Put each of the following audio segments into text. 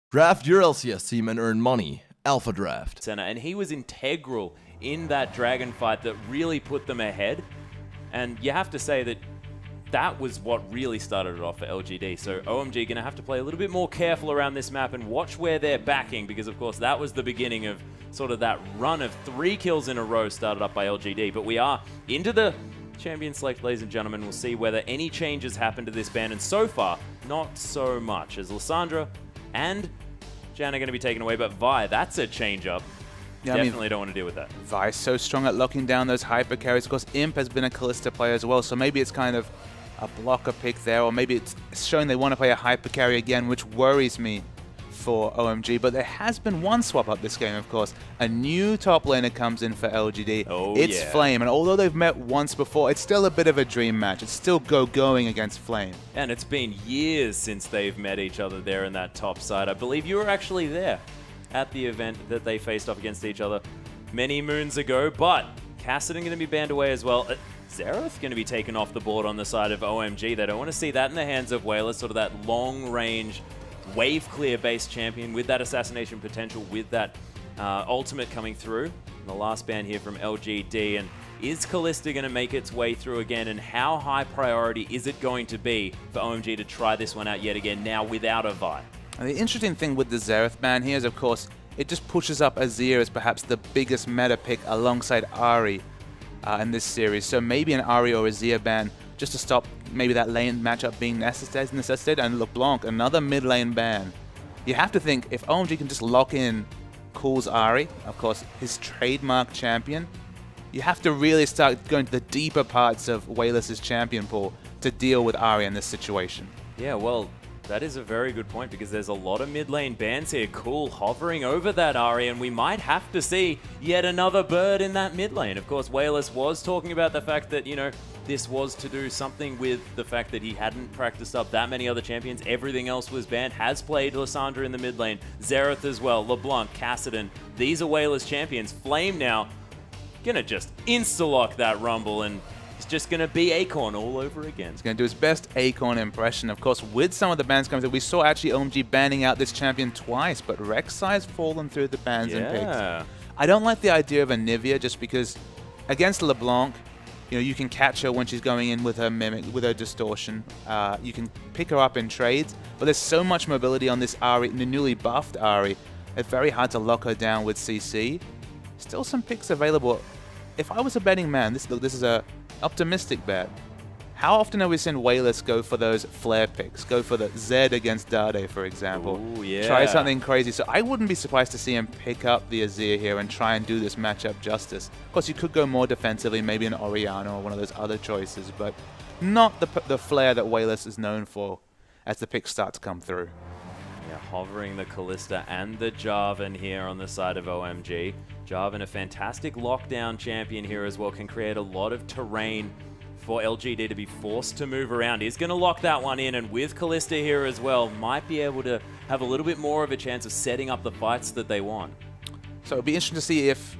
Draft your LCS team and earn money. Alpha Draft. And he was integral in that Dragon fight that really put them ahead. And you have to say that that was what really started it off for LGD. So OMG going to have to play a little bit more careful around this map and watch where they're backing, because of course that was the beginning of sort of that run of 3 kills in a row started up by LGD. But we are into the champion select, ladies and gentlemen. We'll see whether any changes happen to this ban, and so far, not so much, as Lissandra and Jan are going to be taken away, but Vi, that's a change-up. Yeah, definitely don't want to deal with that. Vi is so strong at locking down those hyper carries. Of course, Imp has been a Kalista player as well, so maybe it's kind of a blocker pick there, or maybe it's showing they want to play a hyper carry again, which worries me for OMG. But there has been one swap up this game, of course. A new top laner comes in for LGD. It's Flame, and although they've met once before, it's still a bit of a dream match. It's still going against Flame. And it's been years since they've met each other there in that top side. I believe you were actually there at the event that they faced off against each other many moons ago. But Kassadin going to be banned away as well. Xerath going to be taken off the board on the side of OMG. They don't want to see that in the hands of Whalers, sort of that long-range, wave-clear-based champion with that assassination potential, with that ultimate coming through. The last ban here from LGD. And is Kalista going to make its way through again? And how high priority is it going to be for OMG to try this one out yet again, now without a Vi? And the interesting thing with the Xerath ban here is, of course, it just pushes up Azir as perhaps the biggest meta pick alongside Ahri in this series. So maybe an Ahri or Azir ban just to stop maybe that lane matchup being necessitated. And LeBlanc, another mid lane ban. You have to think, if OMG can just lock in Cool's Ahri, of course, his trademark champion, you have to really start going to the deeper parts of Whalers' champion pool to deal with Ahri in this situation. Yeah, well, that is a very good point, because there's a lot of mid lane bans here. Cool hovering over that Ahri, and we might have to see yet another bird in that mid lane. Of course, Whalers was talking about the fact that, you know, this was to do something with the fact that he hadn't practiced up that many other champions. Everything else was banned. Has played Lissandra in the mid lane, Xerath as well, LeBlanc, Kassadin. These are Whalers champions. Flame now gonna just insta-lock that Rumble, and it's just going to be Acorn all over again. He's going to do his best Acorn impression. Of course, with some of the bans coming through, we saw actually OMG banning out this champion twice, but Rek'Sai's fallen through the bans and picks. I don't like the idea of a Nivea, just because against LeBlanc, you know, you can catch her when she's going in with her Mimic, with her Distortion. You can pick her up in trades, but there's so much mobility on this Ahri, the newly buffed Ahri. It's very hard to lock her down with CC. Still some picks available. If I was a betting man, this is a optimistic bet. How often have we seen Whalers go for those flare picks? Go for the Zed against Dade, for example. Ooh, yeah. Try something crazy. So I wouldn't be surprised to see him pick up the Azir here and try and do this matchup justice. Of course, you could go more defensively, maybe an Orianna or one of those other choices, but not the flare that Whalers is known for as the picks start to come through. Yeah, hovering the Kalista and the Jarvan here on the side of OMG. Jarvan, a fantastic lockdown champion here as well, can create a lot of terrain for LGD to be forced to move around. He's going to lock that one in, and with Kalista here as well, might be able to have a little bit more of a chance of setting up the fights that they want. So it'll be interesting to see if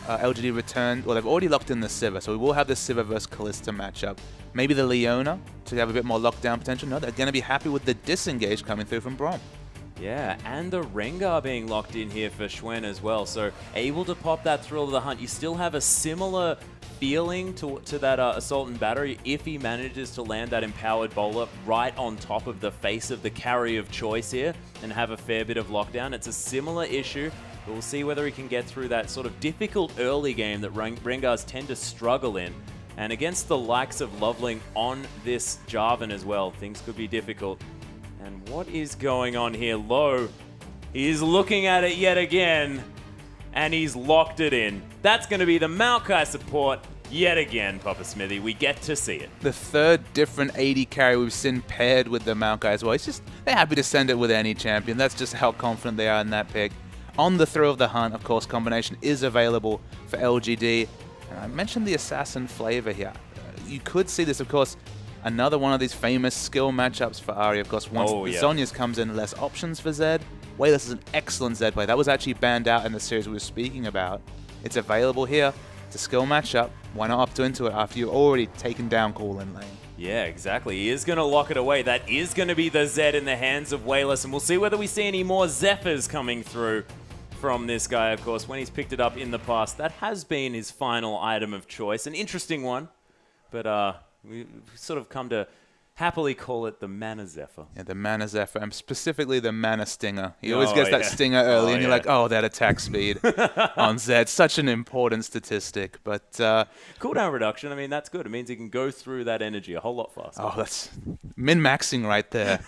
LGD return. Well, they've already locked in the Sivir, so we will have the Sivir versus Kalista matchup. Maybe the Leona to have a bit more lockdown potential. No, they're going to be happy with the disengage coming through from Braum. Yeah, and the Rengar being locked in here for Xuen as well. So able to pop that Thrill of the Hunt. You still have a similar feeling to that Assault and Battery if he manages to land that Empowered Bowler right on top of the face of the carry of choice here and have a fair bit of lockdown. It's a similar issue, but we'll see whether he can get through that sort of difficult early game that Rengars tend to struggle in. And against the likes of Loveling on this Jarvan as well, things could be difficult. And what is going on here? Low is looking at it yet again, and he's locked it in. That's going to be the Maokai support yet again, Papa Smithy. We get to see it. The third different AD carry we've seen paired with the Maokai as well. It's just, they're happy to send it with any champion. That's just how confident they are in that pick. On the Thrill of the Hunt, of course, combination is available for LGD. And I mentioned the Assassin flavor here. You could see this, of course, another one of these famous skill matchups for Ahri. Of course, once Zhonya's comes in, less options for Zed. Whalers is an excellent Zed play. That was actually banned out in the series we were speaking about. It's available here. It's a skill matchup. Why not opt into it after you've already taken down Cool in lane? Yeah, exactly. He is going to lock it away. That is going to be the Z in the hands of Wayless, and we'll see whether we see any more Zephyrs coming through from this guy, of course. When he's picked it up in the past, that has been his final item of choice. An interesting one, but we've sort of come to happily call it the Mana Zephyr. Yeah, the Mana Zephyr, and specifically the Mana Stinger. He always gets that Stinger early, and you're like, oh, that attack speed on Zed. Such an important statistic. But cooldown reduction, I mean, that's good. It means he can go through that energy a whole lot faster. Oh, that's min-maxing right there.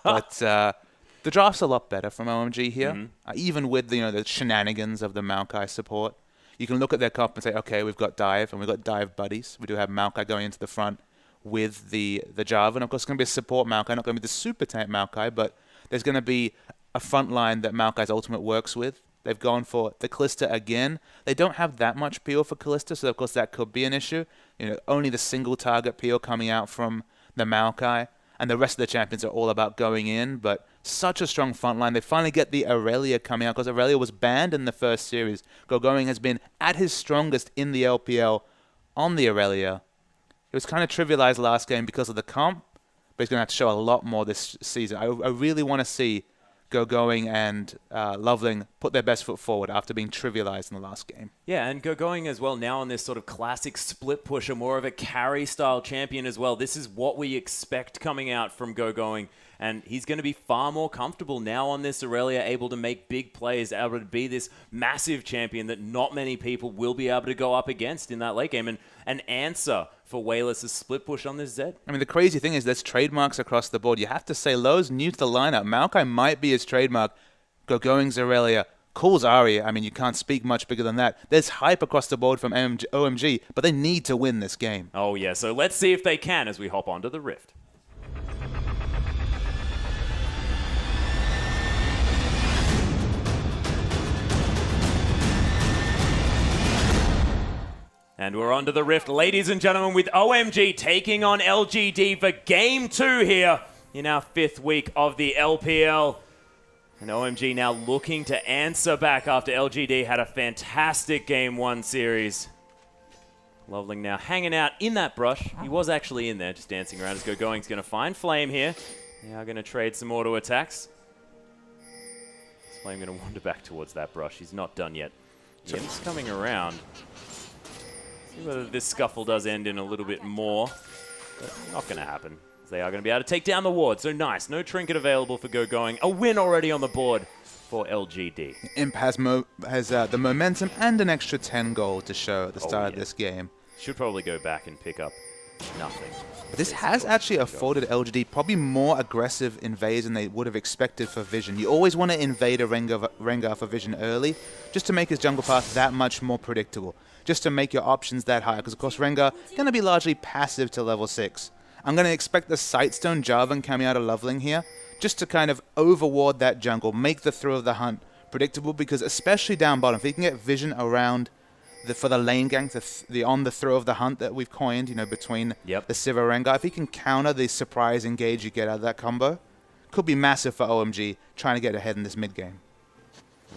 But the draft's a lot better from OMG here, even with the shenanigans of the Maokai support. You can look at their comp and say, okay, we've got Dive, and we've got Dive buddies. We do have Maokai going into the front with the Jarvan. Of course, it's going to be a support Maokai, not going to be the super tank Maokai, but there's going to be a front line that Maokai's ultimate works with. They've gone for the Kalista again. They don't have that much peel for Kalista, so of course that could be an issue. Only the single target peel coming out from the Maokai, and the rest of the champions are all about going in, but such a strong front line. They finally get the Aurelia coming out, because Aurelia was banned in the first series. Gogoing has been at his strongest in the LPL on the Aurelia. It was kind of trivialized last game because of the comp, but he's going to have to show a lot more this season. I really want to see Gogoing and Loveling put their best foot forward after being trivialized in the last game. Yeah, and Gogoing as well now on this sort of classic split pusher, more of a carry-style champion as well. This is what we expect coming out from Gogoing, and he's going to be far more comfortable now on this Aurelia, able to make big plays, able to be this massive champion that not many people will be able to go up against in that late game, and an answer for Wayless' split push on this Zed. I mean, the crazy thing is there's trademarks across the board. You have to say Lowe's new to the lineup. Maokai might be his trademark. Gogoing's Aurelia. Cool's Arya. I mean, you can't speak much bigger than that. There's hype across the board from OMG, but they need to win this game. Oh, yeah. So let's see if they can as we hop onto the Rift. And we're on to the Rift, ladies and gentlemen, with OMG taking on LGD for Game 2 here in our 5th week of the LPL. And OMG now looking to answer back after LGD had a fantastic Game 1 series. Loveling now hanging out in that brush. He was actually in there, just dancing around as Gogoing's going to find Flame here. Now going to trade some auto attacks. Is Flame going to wander back towards that brush? He's not done yet. He's coming around. See whether this scuffle does end in a little bit more, but not going to happen. They are going to be able to take down the ward. So nice. No trinket available for Gogoing. A win already on the board for LGD. Imp has the momentum and an extra 10 gold to show at the start of this game. Should probably go back and pick up nothing. But this has actually afforded LGD probably more aggressive invades than they would have expected for Vision. You always want to invade a Rengar for Vision early, just to make his jungle path that much more predictable. Just to make your options that high, because of course Rengar going to be largely passive to level 6. I'm going to expect the Sightstone Jarvan coming out of Loveling here, just to kind of overward that jungle, make the throw of the hunt predictable, because especially down bottom, if he can get Vision around for the lane gank, on the throw of the hunt that we've coined, between the Sivir Rengar, if he can counter the surprise engage you get out of that combo, could be massive for OMG trying to get ahead in this mid game.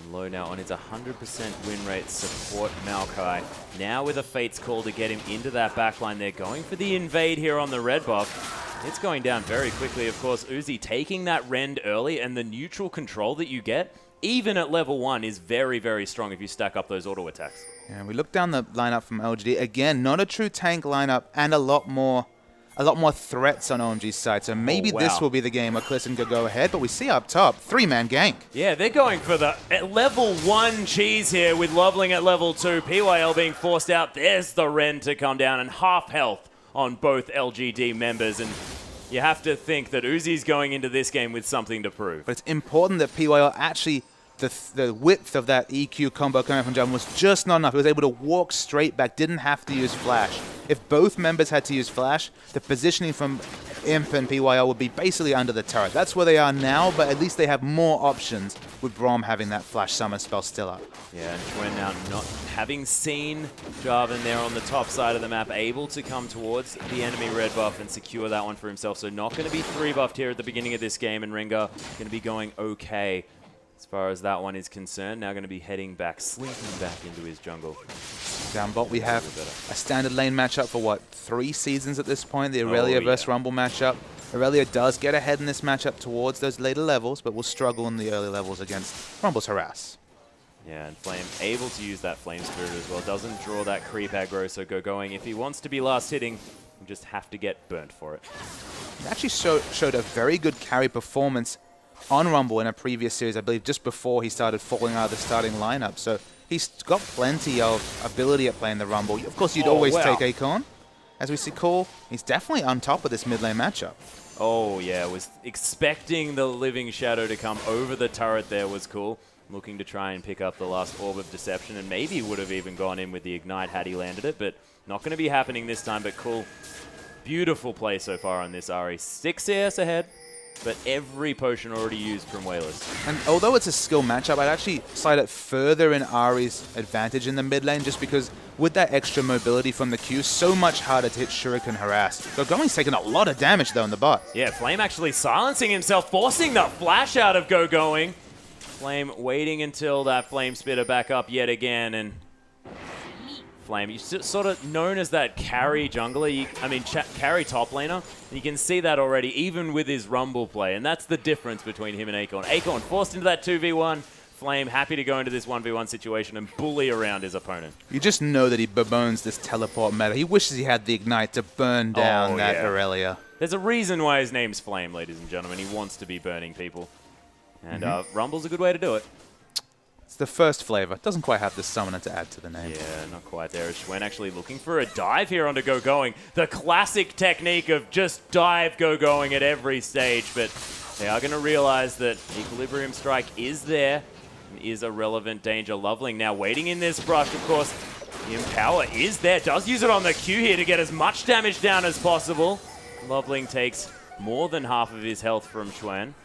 And low now on his 100% win rate support Maokai. Now with a Fate's Call to get him into that backline. They're going for the invade here on the red buff. It's going down very quickly. Of course, Uzi taking that rend early, and the neutral control that you get, even at level 1, is very, very strong if you stack up those auto attacks. Yeah, we look down the lineup from LGD. Again, not a true tank lineup, and a lot more threats on OMG's side. So maybe this will be the game where Clissen could go ahead. But we see up top, 3-man gank. Yeah, they're going for the level 1 cheese here with Loveling at level 2. PYL being forced out. There's the Ren to come down, and half health on both LGD members. And you have to think that Uzi's going into this game with something to prove. But it's important that PYL actually, the width of that EQ combo coming from Jarvan was just not enough. He was able to walk straight back, didn't have to use Flash. If both members had to use Flash, the positioning from Imp and PYL would be basically under the turret. That's where they are now, but at least they have more options with Braum having that Flash summon spell still up. Yeah, and Schwen now not having seen Jarvan there on the top side of the map, able to come towards the enemy red buff and secure that one for himself. So not going to be 3 buffed here at the beginning of this game, and Rengar going to be going okay as far as that one is concerned. Now going to be heading back, slinking back into his jungle. Downbot, we have a standard lane matchup for, what, 3 seasons at this point? The Aurelia versus Rumble matchup. Aurelia does get ahead in this matchup towards those later levels, but will struggle in the early levels against Rumble's Harass. Yeah, and Flame able to use that Flame Spirit as well. Doesn't draw that creep aggro, so going. If he wants to be last hitting, you just have to get burnt for it. He actually showed a very good carry performance on Rumble in a previous series, I believe just before he started falling out of the starting lineup. So he's got plenty of ability at playing the Rumble. Of course, you'd always take Acorn. As we see Cole, he's definitely on top of this mid lane matchup. Oh, yeah, was expecting the Living Shadow to come over the turret there was cool. Looking to try and pick up the last Orb of Deception, and maybe would have even gone in with the Ignite had he landed it, but not going to be happening this time, but cool. Beautiful play so far on this Ahri. 6 CS ahead, but every potion already used from Wayless. And although it's a skill matchup, I'd actually slide it further in Ahri's advantage in the mid lane, just because with that extra mobility from the Q, so much harder to hit Shuriken Harass. Gogoing's taking a lot of damage though in the bot. Yeah, Flame actually silencing himself, forcing the flash out of Gogoing. Flame waiting until that Flame Spitter back up yet again, and Flame, he's sort of known as that carry jungler, carry top laner. You can see that already, even with his Rumble play, and that's the difference between him and Acorn. Acorn forced into that 2v1, Flame happy to go into this 1v1 situation and bully around his opponent. You just know that he bemoans this teleport meta. He wishes he had the Ignite to burn down that Aurelia. There's a reason why his name's Flame, ladies and gentlemen. He wants to be burning people. And Rumble's a good way to do it. It's the first flavor. Doesn't quite have the summoner to add to the name. Yeah, not quite there. Schwen actually looking for a dive here onto Gogoing. The classic technique of just dive Gogoing at every stage, but they are going to realize that Equilibrium Strike is there and is a relevant danger. Loveling now waiting in this brush, of course. The Empower is there. Does use it on the Q here to get as much damage down as possible. Loveling takes more than half of his health from Schwen.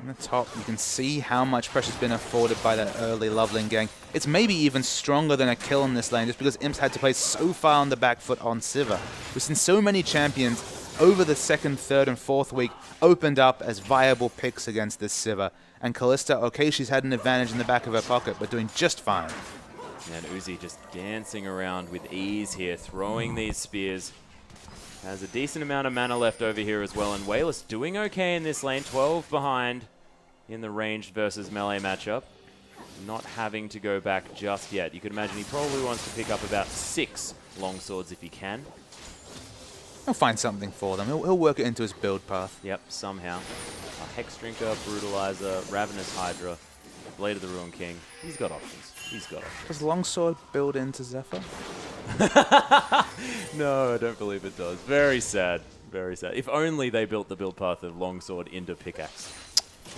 On the top, you can see how much pressure's been afforded by that early Loveling gang. It's maybe even stronger than a kill in this lane, just because Imps had to play so far on the back foot on Sivir. We've seen so many champions over the 2nd, 3rd, and 4th week opened up as viable picks against this Sivir. And Kalista, okay, she's had an advantage in the back of her pocket, but doing just fine. And Uzi just dancing around with ease here, throwing these spears. Has a decent amount of mana left over here as well, and Wayless doing okay in this lane, 12 behind in the ranged versus melee matchup. Not having to go back just yet. You could imagine he probably wants to pick up about 6 longswords if he can. He'll find something for them. He'll work it into his build path. Yep, somehow. A Hex Drinker, Brutalizer, Ravenous Hydra, Blade of the Ruin King. He's got options. He's got options. Does Longsword build into Zephyr? No, I don't believe it does. Very sad. Very sad. If only they built the build path of Longsword into Pickaxe.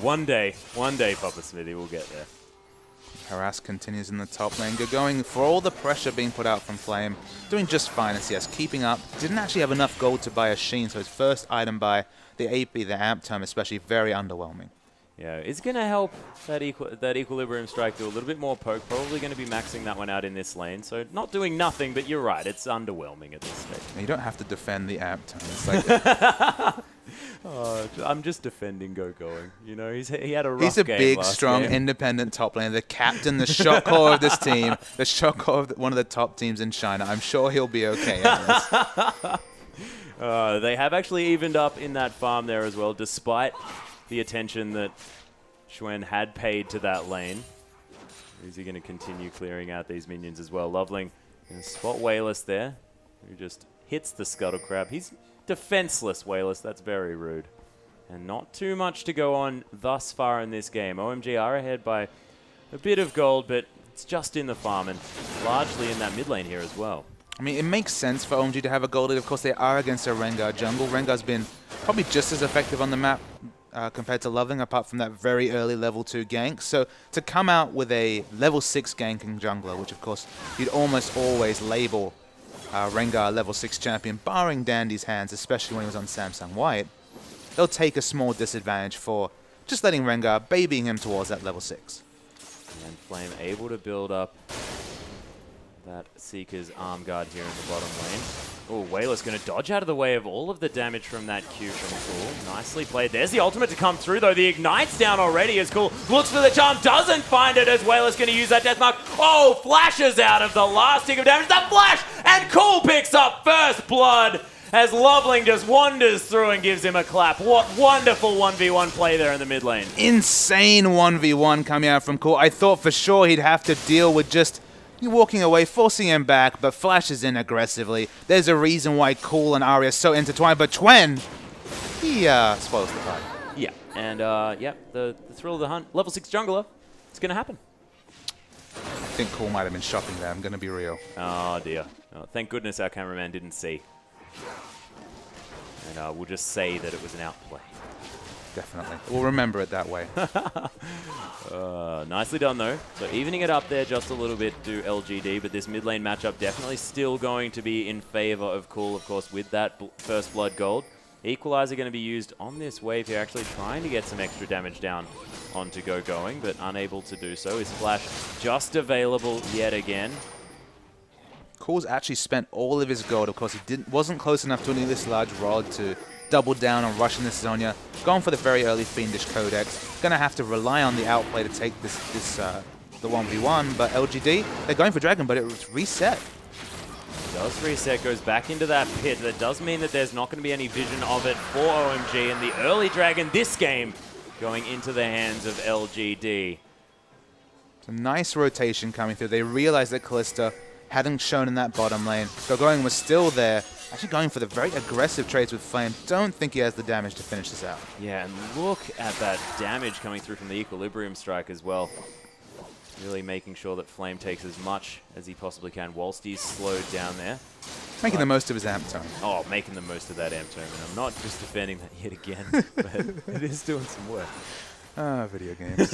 One day, Papa Smithy will get there. Harass continues in the top lane. Going for all the pressure being put out from Flame. Doing just fine as CS, keeping up. Didn't actually have enough gold to buy a Sheen, so his first item buy, the AP, the Amp term especially, very underwhelming. Yeah, it's going to help that Equilibrium Strike do a little bit more poke. Probably going to be maxing that one out in this lane. So not doing nothing, but you're right. It's underwhelming at this stage. You don't have to defend the Amp term. It's like I'm just defending Gogoing. You know, he had a rough game. He's a big, strong, game. Independent top laner. The captain, the shot caller of this team. The shot caller of one of the top teams in China. I'm sure he'll be okay at this. They have actually evened up in that farm there as well, despite the attention that Schwen had paid to that lane. Is he going to continue clearing out these minions as well? Loveling going to spot Wayless there, who just hits the Scuttle Crab. He's defenseless, Wayless. That's very rude. And not too much to go on thus far in this game. OMG are ahead by a bit of gold, but it's just in the farm and largely in that mid lane here as well. I mean, it makes sense for OMG to have a gold lead. Of course, they are against a Rengar jungle. Rengar's been probably just as effective on the map compared to Loveling, apart from that very early level 2 gank. So to come out with a level 6 ganking jungler, which of course you'd almost always label Rengar level 6 champion, barring Dandy's hands, especially when he was on Samsung White, they'll take a small disadvantage for just letting Rengar, babying him towards that level 6. And Flame able to build up that Seeker's arm guard here in the bottom lane. Oh, Wayla's going to dodge out of the way of all of the damage from that Q from Cool. Nicely played. There's the ultimate to come through, though. The Ignite's down already as Cool looks for the charm, doesn't find it as Wayla's going to use that death mark. Oh, flashes out of the last tick of damage. The flash! And Cool picks up first blood as Loveling just wanders through and gives him a clap. What wonderful 1v1 play there in the mid lane. Insane 1v1 coming out from Cool. I thought for sure he'd have to deal with just walking away, forcing him back, but flashes in aggressively. There's a reason why Cool and Ahri are so intertwined, but Twen, he spoils the party. Yeah, and yeah, the thrill of the hunt. Level 6 jungler, it's going to happen. I think Cool might have been shopping there, I'm going to be real. Oh dear. Oh, thank goodness our cameraman didn't see. And we'll just say that it was an outplay. Definitely. We'll remember it that way. Nicely done, though. So evening it up there just a little bit to LGD, but this mid lane matchup definitely still going to be in favor of Cool, of course, with that first blood gold. Equalizer going to be used on this wave here, actually trying to get some extra damage down onto Going, but unable to do so. His flash just available yet again. Cool's actually spent all of his gold. Of course, he wasn't close enough to this large rod to double down on rushing this Zhonya. Going for the very early Fiendish Codex. Gonna have to rely on the outplay to take the 1v1, but LGD, they're going for Dragon, but it was reset. Does reset, goes back into that pit. That does mean that there's not going to be any vision of it for OMG, and the early Dragon this game going into the hands of LGD. It's a nice rotation coming through. They realized that Kalista hadn't shown in that bottom lane. Going was still there, actually going for the very aggressive trades with Flame. Don't think he has the damage to finish this out. Yeah, and look at that damage coming through from the Equilibrium Strike as well. Really making sure that Flame takes as much as he possibly can whilst he's slowed down there. Making the most of his amp tone. Oh, making the most of that amp tone. And I'm not just defending that yet again, but it is doing some work. Ah, video games.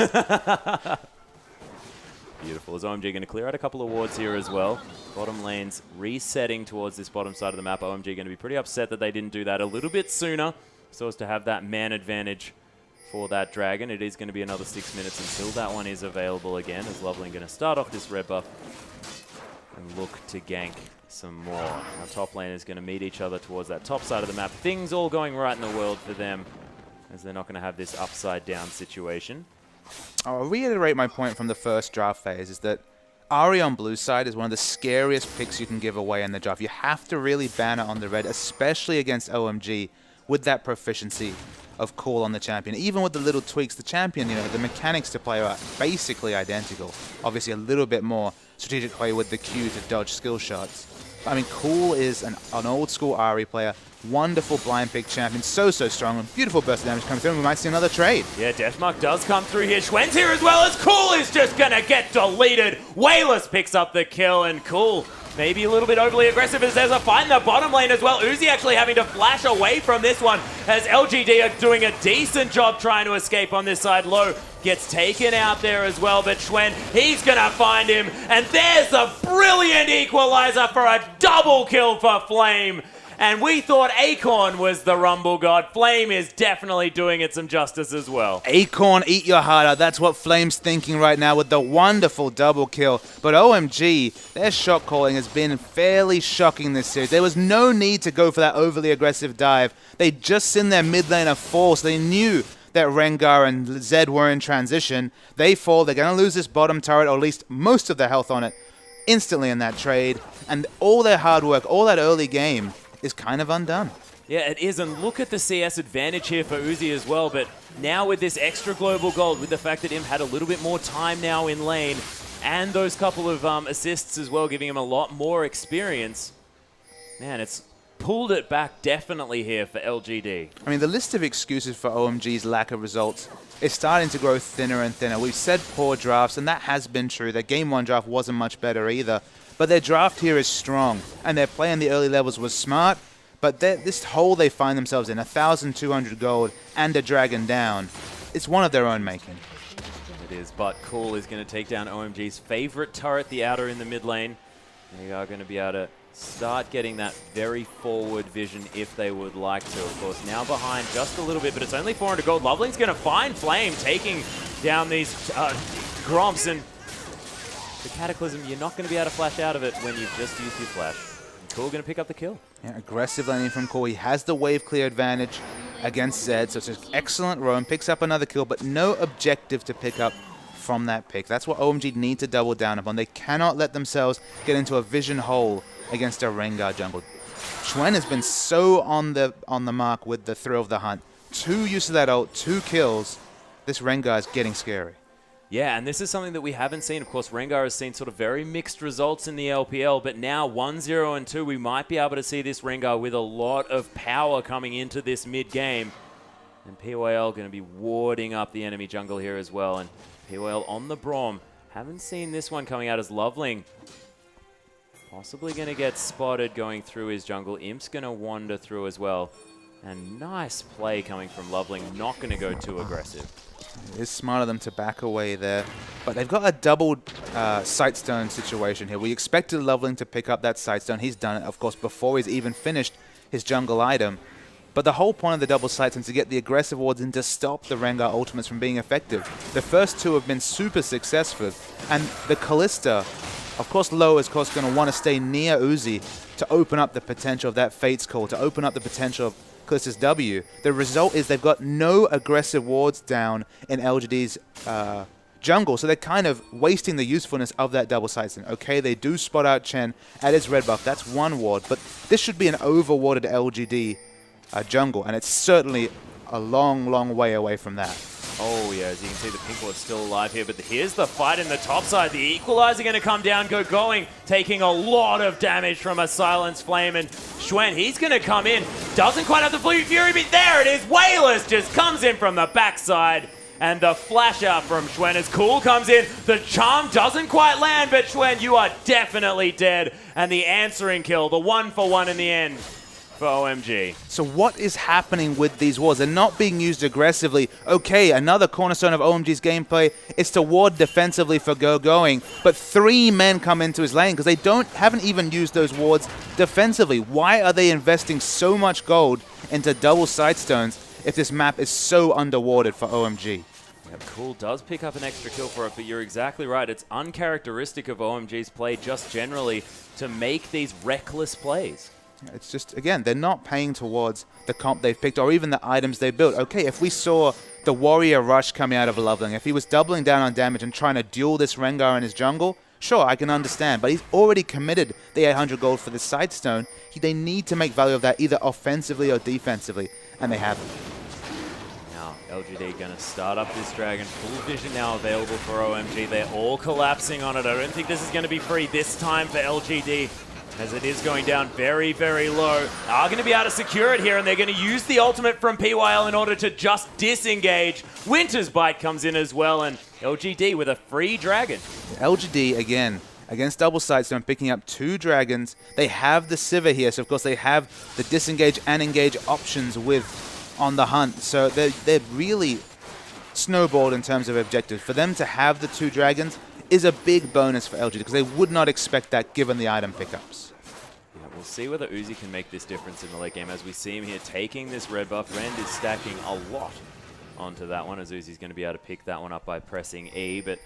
Beautiful. Is OMG going to clear out a couple of wards here as well? Bottom lane's resetting towards this bottom side of the map. OMG going to be pretty upset that they didn't do that a little bit sooner so as to have that man advantage for that Dragon. It is going to be another 6 minutes until that one is available again, as Loveling going to start off this red buff and look to gank some more. Our top lane is going to meet each other towards that top side of the map. Things all going right in the world for them, as they're not going to have this upside down situation. I'll reiterate my point from the first draft phase, is that Ahri on blue side is one of the scariest picks you can give away in the draft. You have to really ban it on the red, especially against OMG, with that proficiency of Cool on the champion. Even with the little tweaks, the champion, the mechanics to play are basically identical. Obviously a little bit more strategic play with the Q to dodge skill shots. I mean, Cool is an old school Ahri player. Wonderful blind pick champion, so strong, and beautiful burst of damage coming through, and we might see another trade. Yeah, Deathmark does come through here. Schwen's here as well, as Cool is just gonna get deleted. Wayless picks up the kill, and Cool maybe a little bit overly aggressive as there's a fight in the bottom lane as well. Uzi actually having to flash away from this one, as LGD are doing a decent job trying to escape on this side. Low gets taken out there as well, but Schwen, he's gonna find him, and there's a brilliant equalizer for a double kill for Flame. And we thought Acorn was the Rumble God. Flame is definitely doing it some justice as well. Acorn, eat your heart out. That's what Flame's thinking right now with the wonderful double kill. But OMG, their shot calling has been fairly shocking this series. There was no need to go for that overly aggressive dive. They just seen their mid laner fall, so they knew that Rengar and Zed were in transition. They fall. They're going to lose this bottom turret, or at least most of their health on it, instantly in that trade. And all their hard work, all that early game, is kind of undone. Yeah, it is, and look at the CS advantage here for Uzi as well, but now with this extra global gold, with the fact that Imp had a little bit more time now in lane, and those couple of assists as well, giving him a lot more experience, man, it's pulled it back definitely here for LGD. I mean, the list of excuses for OMG's lack of results is starting to grow thinner and thinner. We've said poor drafts, and that has been true. Their Game 1 draft wasn't much better either. But their draft here is strong, and their play in the early levels was smart, but this hole they find themselves in, 1,200 gold and a Dragon down, it's one of their own making. It is, but Cool is going to take down OMG's favorite turret, the outer in the mid lane. They are going to be able to start getting that very forward vision if they would like to. Of course, now behind just a little bit, but it's only 400 gold. Loveling's going to find Flame taking down these Gromps, and the Cataclysm, you're not going to be able to flash out of it when you've just used your flash. Cool going to pick up the kill. Yeah, aggressive landing from Core. He has the wave clear advantage against Zed, so it's an excellent roam. Picks up another kill, but no objective to pick up from that pick. That's what OMG need to double down upon. They cannot let themselves get into a vision hole against a Rengar jungle. Schwen has been so on the mark with the thrill of the hunt. 2 use of that ult, 2 kills. This Rengar is getting scary. Yeah, and this is something that we haven't seen. Of course, Rengar has seen sort of very mixed results in the LPL, but now 1-0 and 2, we might be able to see this Rengar with a lot of power coming into this mid-game. And PYL going to be warding up the enemy jungle here as well. And PYL on the Braum. Haven't seen this one coming out as Loveling. Possibly going to get spotted going through his jungle. Imp's going to wander through as well. And nice play coming from Loveling. Not going to go too aggressive. It is smart of them to back away there. But they've got a doubled Sightstone situation here. We expected Loveling to pick up that Sightstone. He's done it, of course, before he's even finished his jungle item. But the whole point of the double Sightstone is to get the aggressive wards in to stop the Rengar ultimates from being effective. The first 2 have been super successful. And the Kalista, of course, Low is, of course, going to want to stay near Uzi to open up the potential of that Fate's Call, to open up the potential of Kalista's W. The result is they've got no aggressive wards down in LGD's jungle, so they're kind of wasting the usefulness of that double Sightstone. Okay, they do spot out Chen at his red buff. That's 1 ward, but this should be an over-warded LGD jungle, and it's certainly a long, long way away from that. Oh yeah, as you can see, the pink ward's still alive here, but here's the fight in the top side. The Equalizer going to come down, going, taking a lot of damage from a Silence Flame, and Schwen, he's going to come in. Doesn't quite have the Blue Fury, but there it is. Wayless just comes in from the backside, and the flash out from Schwen as Cool comes in. The charm doesn't quite land, but Schwen, you are definitely dead. And the answering kill, the 1-for-1 in the end for OMG. So what is happening with these wards? They're not being used aggressively. Okay, another cornerstone of OMG's gameplay is to ward defensively for going, but 3 men come into his lane because they haven't even used those wards defensively. Why are they investing so much gold into double Sightstones if this map is so underwarded for OMG? Yep, Cool does pick up an extra kill for it, but you're exactly right. It's uncharacteristic of OMG's play just generally to make these reckless plays. It's just, again, they're not paying towards the comp they've picked or even the items they built. Okay, if we saw the Warrior Rush coming out of Loveling, if he was doubling down on damage and trying to duel this Rengar in his jungle, sure, I can understand. But he's already committed the 800 gold for the Sightstone. They need to make value of that either offensively or defensively, and they haven't. Now, LGD going to start up this Dragon. Full vision now available for OMG. They're all collapsing on it. I don't think this is going to be free this time for LGD, as it is going down very, very low. Are going to be able to secure it here, and they're going to use the ultimate from PYL in order to just disengage. Winter's Bite comes in as well, and LGD with a free Dragon. LGD, again, against double Sightstone, picking up 2 dragons. They have the Sivir here, so of course they have the disengage and engage options with on the hunt. So they're really snowballed in terms of objectives. For them to have the 2 dragons is a big bonus for LGD because they would not expect that given the item pickups. We'll see whether Uzi can make this difference in the late game as we see him here taking this red buff. Rend is stacking a lot onto that one as Uzi's going to be able to pick that one up by pressing E. But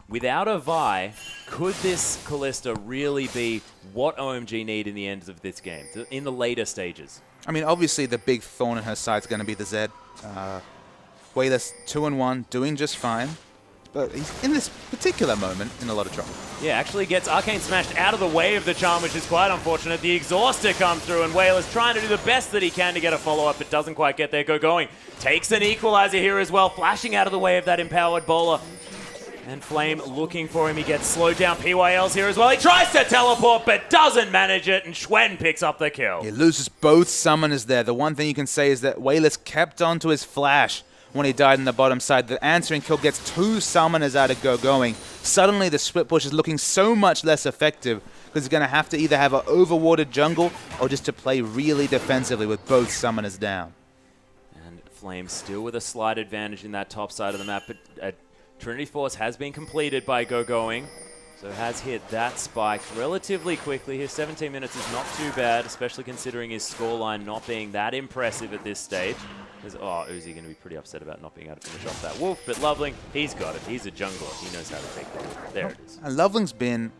without a Vi, could this Kalista really be what OMG need in the end of this game, in the later stages? I mean, obviously the big thorn in her side is going to be the Zed. Wayless 2-1, doing just fine. But he's in this particular moment in a lot of trouble. Yeah, actually gets Arcane smashed out of the way of the charm, which is quite unfortunate. The Exhauster comes through, and Whale is trying to do the best that he can to get a follow-up, but doesn't quite get there. Going. Takes an Equalizer here as well, flashing out of the way of that Empowered Bowler. And Flame looking for him. He gets slowed down. PYL's here as well. He tries to teleport, but doesn't manage it, and Schwen picks up the kill. He loses both summoners there. The one thing you can say is that Wayless kept onto his flash when he died in the bottom side. The answering kill gets 2 summoners out of going. Suddenly the split push is looking so much less effective because he's going to have to either have an overwarded jungle or just to play really defensively with both summoners down. And Flame still with a slight advantage in that top side of the map, but Trinity Force has been completed by going. So has hit that spike relatively quickly. His 17 minutes is not too bad, especially considering his scoreline not being that impressive at this stage. Oh, Uzi going to be pretty upset about not being able to finish off that wolf, but Loveling, he's got it. He's a jungler. He knows how to take the wolf. There it is. And Loveling's been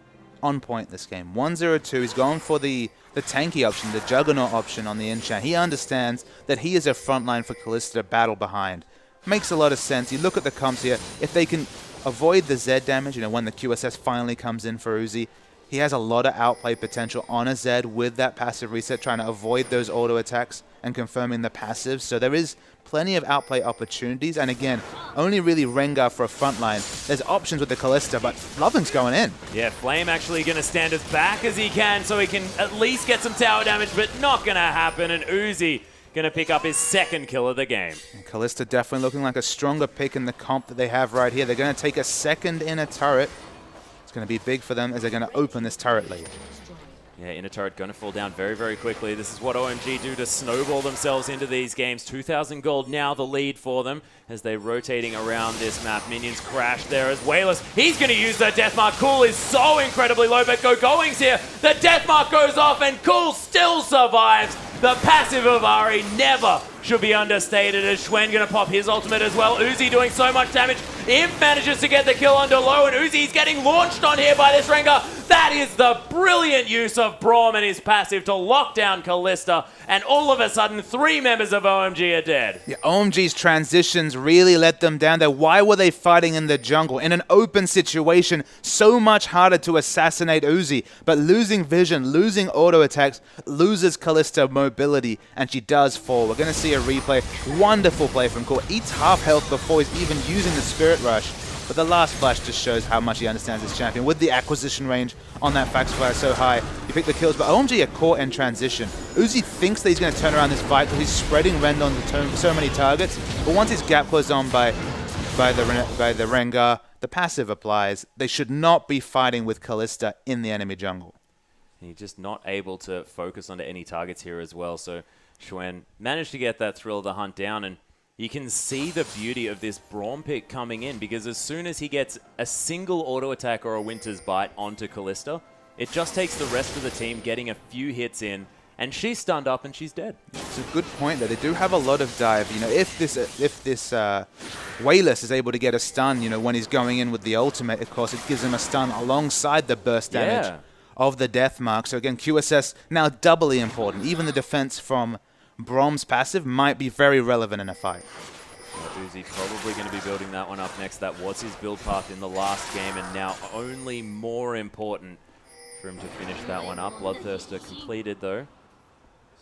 on point this game. 1-0-2. He's gone for the tanky option, the Juggernaut option on the enchant. He understands that he is a frontline for Kalista to battle behind. Makes a lot of sense. You look at the comps here. If they can avoid the Z damage, when the QSS finally comes in for Uzi, he has a lot of outplay potential on a Z with that passive reset, trying to avoid those auto attacks and confirming the passives. So there is plenty of outplay opportunities. And again, only really Rengar for a frontline. There's options with the Kalista, but Loveling's going in. Yeah, Flame actually going to stand as back as he can so he can at least get some tower damage, but not going to happen. And Uzi going to pick up his second kill of the game. And Kalista definitely looking like a stronger pick in the comp that they have right here. They're going to take a second inner turret. It's going to be big for them as they're going to open this turret lead. Yeah, inner turret going to fall down very, very quickly. This is what OMG do to snowball themselves into these games. 2,000 gold now the lead for them as they're rotating around this map. Minions crash there as Wayless. He's going to use the death mark. Cool is so incredibly low, but Going's here. The death mark goes off and Cool still survives. The passive of Ari never should be understated as Schwen going to pop his ultimate as well. Uzi doing so much damage. Imp manages to get the kill under low, and Uzi's getting launched on here by this Rengar. That is the brilliant use of Braum and his passive to lock down Kalista, and all of a sudden, 3 members of OMG are dead. Yeah, OMG's transitions really let them down there. Why were they fighting in the jungle? In an open situation, so much harder to assassinate Uzi, but losing vision, losing auto attacks, loses Kalista mobility, and she does fall. We're going to see a replay. Wonderful play from Core. Eats half health before he's even using the Spirit Rush. But the last flash just shows how much he understands his champion. With the acquisition range on that Fax Fire so high, you pick the kills. But OMG are caught in transition. Uzi thinks that he's going to turn around this fight because he's spreading Rend on so many targets. But once his gap closed on by the Rengar, the passive applies. They should not be fighting with Kalista in the enemy jungle. He's just not able to focus onto any targets here as well. So Schwen managed to get that Thrill of the Hunt down, and you can see the beauty of this Braum pick coming in, because as soon as he gets a single auto attack or a Winter's Bite onto Kalista, it just takes the rest of the team getting a few hits in, and she's stunned up and she's dead. It's a good point there. They do have a lot of dive. If this Wayless is able to get a stun, when he's going in with the ultimate, of course, it gives him a stun alongside the burst damage of the death mark. So again, QSS now doubly important. Even the defense from Braum's passive might be very relevant in a fight. Uzi probably going to be building that one up next. That was his build path in the last game, and now only more important for him to finish that one up. Bloodthirster completed though.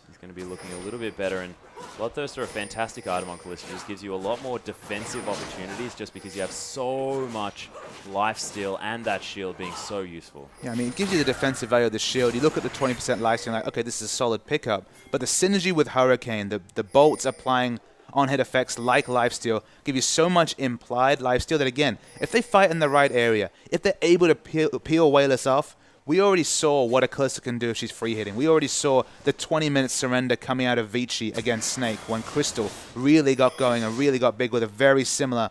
He's going to be looking a little bit better, and Bloodthirster, a fantastic item on Kalista, just gives you a lot more defensive opportunities just because you have so much lifesteal and that shield being so useful. Yeah, I mean, it gives you the defensive value of the shield. You look at the 20% lifesteal, like, okay, this is a solid pickup. But the synergy with Hurricane, the bolts applying on-hit effects like lifesteal, give you so much implied lifesteal that, again, if they fight in the right area, if they're able to peel Wayless off, we already saw what a Kalista can do if she's free hitting. We already saw the 20-minute surrender coming out of Vici against Snake when Crystal really got going and really got big with a very similar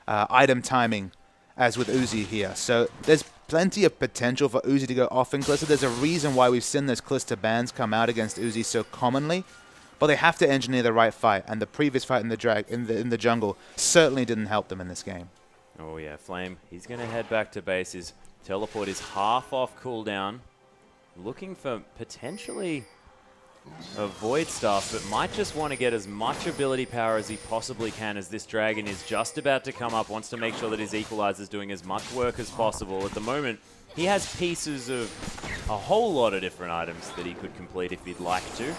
item timing as with Uzi here. So there's plenty of potential for Uzi to go off in Kalista. There's a reason why we've seen those Kalista bans come out against Uzi so commonly. But they have to engineer the right fight, and the previous fight in the jungle certainly didn't help them in this game. Oh yeah, Flame, he's going to head back to base. His teleport is half off cooldown. Looking for potentially a Void Staff, but might just want to get as much ability power as he possibly can, as this dragon is just about to come up. Wants to make sure that his Equalizer is doing as much work as possible. At the moment, he has pieces of a whole lot of different items that he could complete if he'd like to.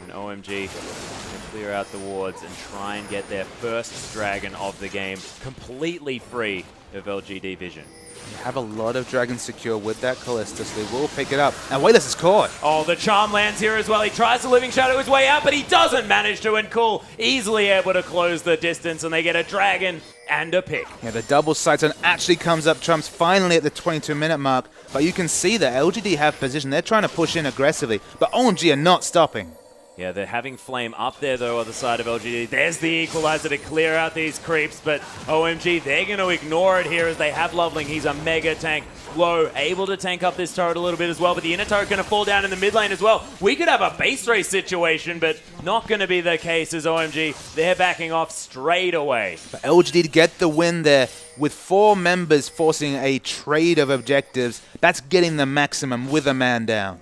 And OMG can clear out the wards and try and get their first dragon of the game completely free of LGD vision. You have a lot of dragons secure with that Kalista, so they will pick it up. And Wayless is caught. Oh, the charm lands here as well. He tries to Living Shadow his way out, but he doesn't manage to, and Cool easily able to close the distance, and they get a dragon and a pick. Yeah, the double sight zone actually comes up trumps finally at the 22-minute mark, but you can see that LGD have position. They're trying to push in aggressively, but OMG are not stopping. Yeah, they're having Flame up there, though, on the side of LGD. There's the Equalizer to clear out these creeps, but OMG, they're going to ignore it here as they have Loveling. He's a mega tank. Low able to tank up this turret a little bit as well, but the inner turret going to fall down in the mid lane as well. We could have a base race situation, but not going to be the case as OMG, they're backing off straight away. But LGD to get the win there with 4 members forcing a trade of objectives. That's getting the maximum with a man down.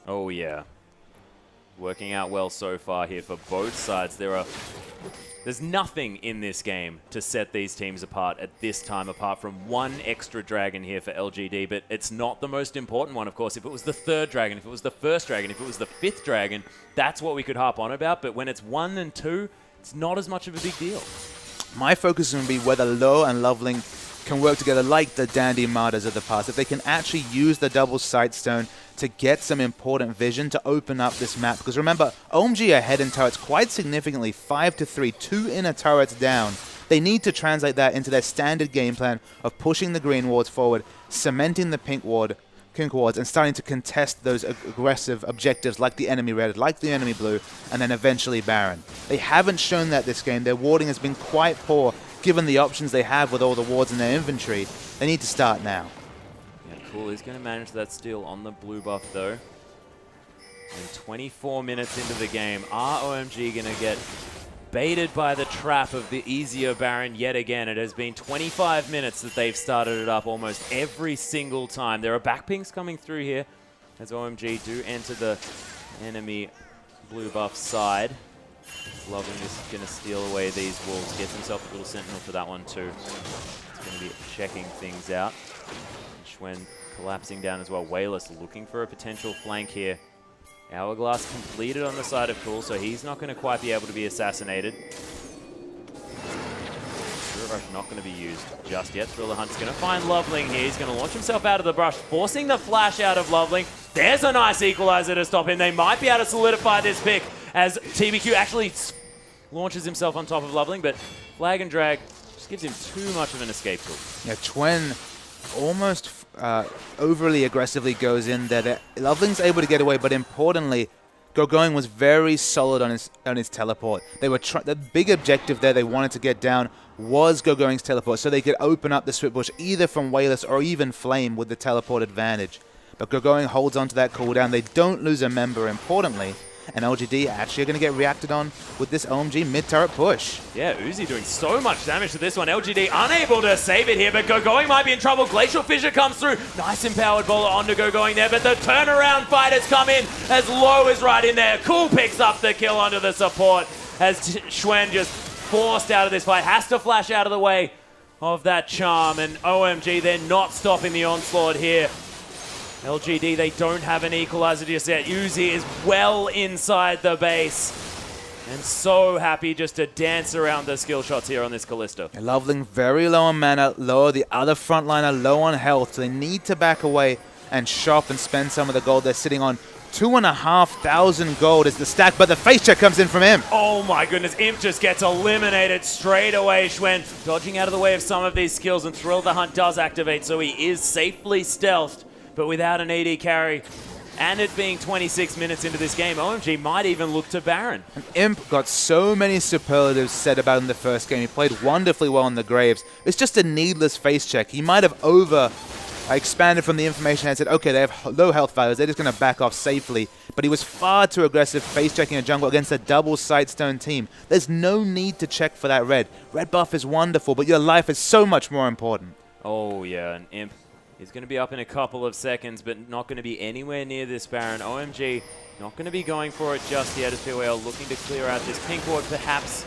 Oh yeah. Working out well so far here for both sides. There's nothing in this game to set these teams apart at this time, apart from one extra dragon here for LGD, but it's not the most important one, of course. If it was the 3rd dragon, if it was the 1st dragon, if it was the 5th dragon, that's what we could harp on about, but when it's 1 and 2, it's not as much of a big deal. My focus is going to be whether Low and Loveling can work together like the Dandy Martyrs of the past. If they can actually use the double Sightstone to get some important vision to open up this map. Because remember, OMG are ahead in turrets quite significantly, 5-3, 2 inner turrets down. They need to translate that into their standard game plan of pushing the green wards forward, cementing the pink wards, and starting to contest those aggressive objectives like the enemy red, like the enemy blue, and then eventually Baron. They haven't shown that this game. Their warding has been quite poor, given the options they have with all the wards in their inventory. They need to start now. Yeah, cool. He's going to manage that steal on the blue buff, though. And 24 minutes into the game, are OMG going to get baited by the trap of the easier Baron yet again? It has been 25 minutes that they've started it up almost every single time. There are backpings coming through here as OMG do enter the enemy blue buff side. Loving is going to steal away these wolves. Gets himself a little sentinel for that one too. It's going to be checking things out. Schwen collapsing down as well. Wayless looking for a potential flank here. Hourglass completed on the side of Cool, so he's not going to quite be able to be assassinated. Spirit Rush not going to be used just yet. Thriller Hunt's going to find Loveling here. He's going to launch himself out of the brush, forcing the flash out of Loveling. There's a nice equalizer to stop him. They might be able to solidify this pick as TBQ actually launches himself on top of Loveling, but Flag and Drag just gives him too much of an escape tool. Yeah, Chwen almost overly aggressively goes in there. Loveling's able to get away, but importantly, Gogoing was very solid on his teleport. They were the big objective there they wanted to get down was Gogoing's teleport, so they could open up the Swift Bush either from Wayless or even Flame with the teleport advantage. But Gogoing holds onto that cooldown. They don't lose a member, importantly. And LGD actually are going to get reacted on with this OMG mid-turret push. Yeah, Uzi doing so much damage to this one. LGD unable to save it here, but Gogoing might be in trouble. Glacial Fissure comes through. Nice empowered bowler onto Gogoing there, but the turnaround fighters come in as Low is right in there. Cool picks up the kill onto the support as Schwen just forced out of this fight. Has to flash out of the way of that charm, and OMG, they're not stopping the onslaught here. LGD, they don't have an equalizer just yet. Uzi is well inside the base. And so happy just to dance around the skill shots here on this Kalista. Loveling very low on mana, low. The other frontliner low on health. So they need to back away and shop and spend some of the gold they're sitting on. 2,500 gold is the stack, but the face check comes in from Imp. Oh my goodness, Imp just gets eliminated straight away. Schwen dodging out of the way of some of these skills, and Thrill the Hunt does activate, so he is safely stealthed. But without an AD carry, and it being 26 minutes into this game, OMG might even look to Baron. And Imp got so many superlatives said about him in the first game. He played wonderfully well in the Graves. It's just a needless face check. He might have expanded from the information and said, okay, they have low health values, they're just going to back off safely. But he was far too aggressive face checking a jungle against a double Sightstone team. There's no need to check for that red. Red buff is wonderful, but your life is so much more important. Oh yeah, and Imp is going to be up in a couple of seconds, but not going to be anywhere near this Baron. OMG not going to be going for it just yet as POL looking to clear out this pink ward perhaps.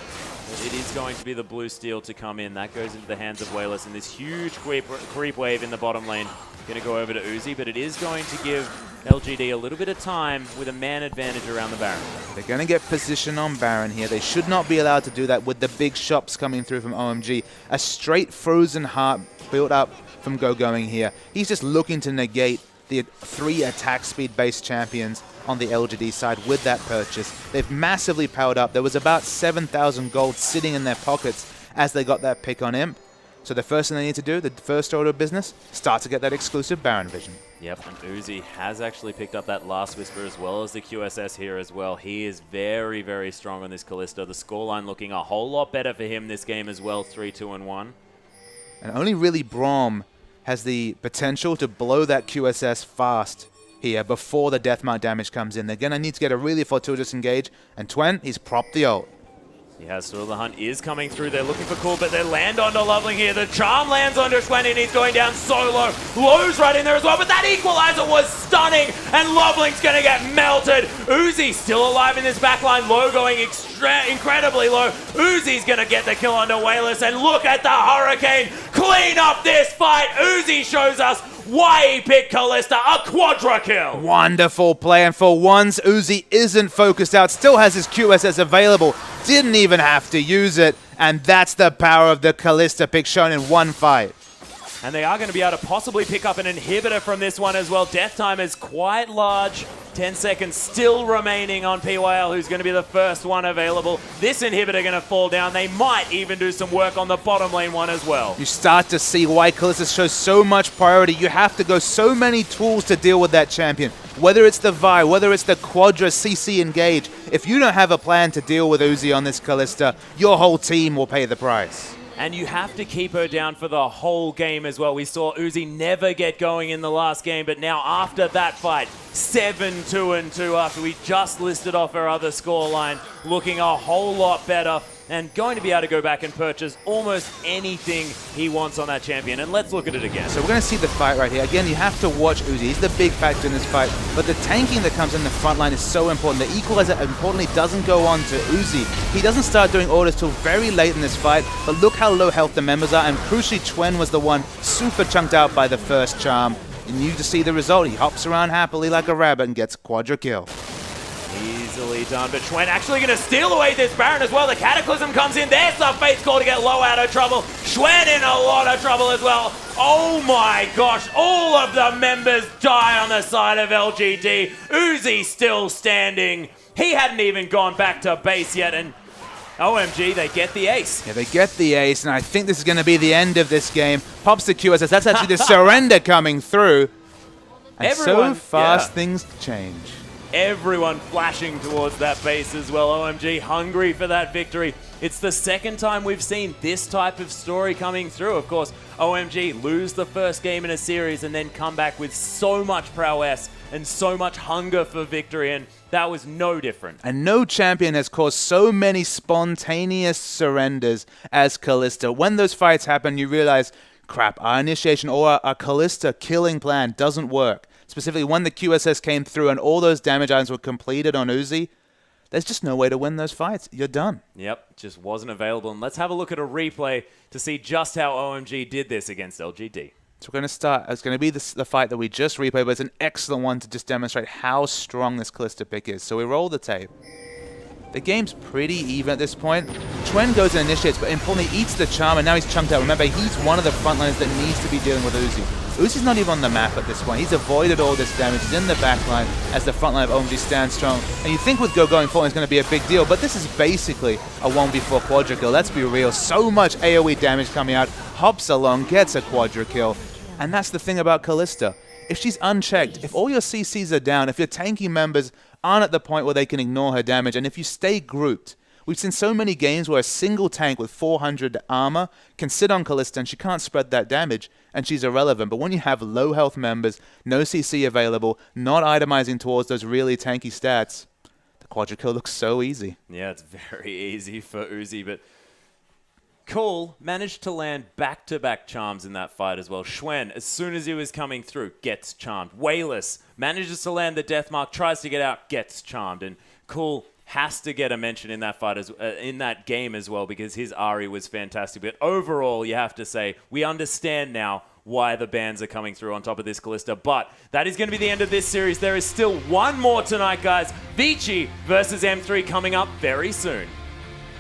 But it is going to be the blue steel to come in. That goes into the hands of Wayless, and this huge creep wave in the bottom lane going to go over to Uzi, but it is going to give LGD a little bit of time with a man advantage around the Baron. They're going to get position on Baron here. They should not be allowed to do that with the big shops coming through from OMG. A straight frozen heart built up from Gogoing here. He's just looking to negate the 3 attack speed based champions on the LGD side with that purchase. They've massively powered up. There was about 7,000 gold sitting in their pockets as they got that pick on Imp. So the first thing they need to do, the first order of business, start to get that exclusive Baron vision. Yep, and Uzi has actually picked up that Last Whisper as well as the QSS here as well. He is very, very strong on this Kalista. The scoreline looking a whole lot better for him this game as well, 3-2-1. And only really Braum has the potential to blow that QSS fast here before the Deathmark damage comes in. They're going to need to get a really fortuitous engage, and Twen, he's propped the ult. He has Thrill of the Hunt is coming through. They're looking for Cool, but they land onto Loveling here. The charm lands onto Schwen, and he's going down so low. Low's right in there as well, but that equalizer was stunning, and Loveling's going to get melted. Uzi still alive in this backline. Low going incredibly low. Uzi's going to get the kill onto Wayless, and look at the Hurricane clean up this fight. Uzi shows us why he picked Kalista, a quadra kill. Wonderful play, and for once, Uzi isn't focused out, still has his QSS available, didn't even have to use it, and that's the power of the Kalista pick shown in one fight. And they are going to be able to possibly pick up an inhibitor from this one as well. Death time is quite large. 10 seconds still remaining on PYL, who's going to be the first one available. This inhibitor going to fall down. They might even do some work on the bottom lane one as well. You start to see why Kalista shows so much priority. You have to go so many tools to deal with that champion. Whether it's the Vi, whether it's the Quadra CC engage. If you don't have a plan to deal with Uzi on this Kalista, your whole team will pay the price. And you have to keep her down for the whole game as well. We saw Uzi never get going in the last game, but now after that fight, 7-2-2 after we just listed off her other scoreline, looking a whole lot better and going to be able to go back and purchase almost anything he wants on that champion. And let's look at it again. So we're going to see the fight right here. Again, you have to watch Uzi. He's the big factor in this fight, but the tanking that comes in the front line is so important. The equalizer, importantly, doesn't go on to Uzi. He doesn't start doing orders till very late in this fight, but look how low health the members are, and crucially, Twen was the one super chunked out by the first charm. And you just see the result. He hops around happily like a rabbit and gets quadra kill. Easily done, but Schwen actually going to steal away this Baron as well. The Cataclysm comes in. There's the Fate's Call to get Low out of trouble. Schwen in a lot of trouble as well. Oh my gosh, all of the members die on the side of LGD. Uzi still standing. He hadn't even gone back to base yet, and OMG, they get the ace. Yeah, they get the ace, and I think this is going to be the end of this game. Pops the QSS. That's actually the surrender coming through. And Everyone, so fast things change. Everyone flashing towards that base as well. OMG hungry for that victory. It's the second time we've seen this type of story coming through. Of course, OMG lose the first game in a series and then come back with so much prowess and so much hunger for victory, and that was no different. And no champion has caused so many spontaneous surrenders as Kalista. When those fights happen, you realize, crap, our initiation or our Kalista killing plan doesn't work. Specifically, when the QSS came through and all those damage items were completed on Uzi, there's just no way to win those fights. You're done. Yep, just wasn't available. And let's have a look at a replay to see just how OMG did this against LGD. So we're going to start. It's going to be the fight that we just replayed, but it's an excellent one to just demonstrate how strong this Kalista pick is. So we roll the tape. The game's pretty even at this point. Twen goes and initiates, but importantly eats the charm, and now he's chunked out. Remember, he's one of the frontliners that needs to be dealing with Uzi. Uzi's not even on the map at this point. He's avoided all this damage. He's in the backline as the frontline of OMG stands strong. And you think with going forward it's going to be a big deal, but this is basically a 1v4 quadra kill. Let's be real. So much AoE damage coming out. Hops along, gets a quadra kill. And that's the thing about Kalista. If she's unchecked, if all your CCs are down, if your tanking members aren't at the point where they can ignore her damage, and if you stay grouped, we've seen so many games where a single tank with 400 armor can sit on Kalista and she can't spread that damage, and she's irrelevant. But when you have low health members, no CC available, not itemizing towards those really tanky stats, the quadra kill looks so easy. Yeah, it's very easy for Uzi, but Cool managed to land back-to-back charms in that fight as well. Schwen, as soon as he was coming through, gets charmed. Wayless manages to land the death mark, tries to get out, gets charmed. And Cool has to get a mention in that fight in that game as well, because his Ari was fantastic. But overall, you have to say, we understand now why the bans are coming through on top of this Kalista. But that is going to be the end of this series. There is still one more tonight, guys. Vici versus M3 coming up very soon.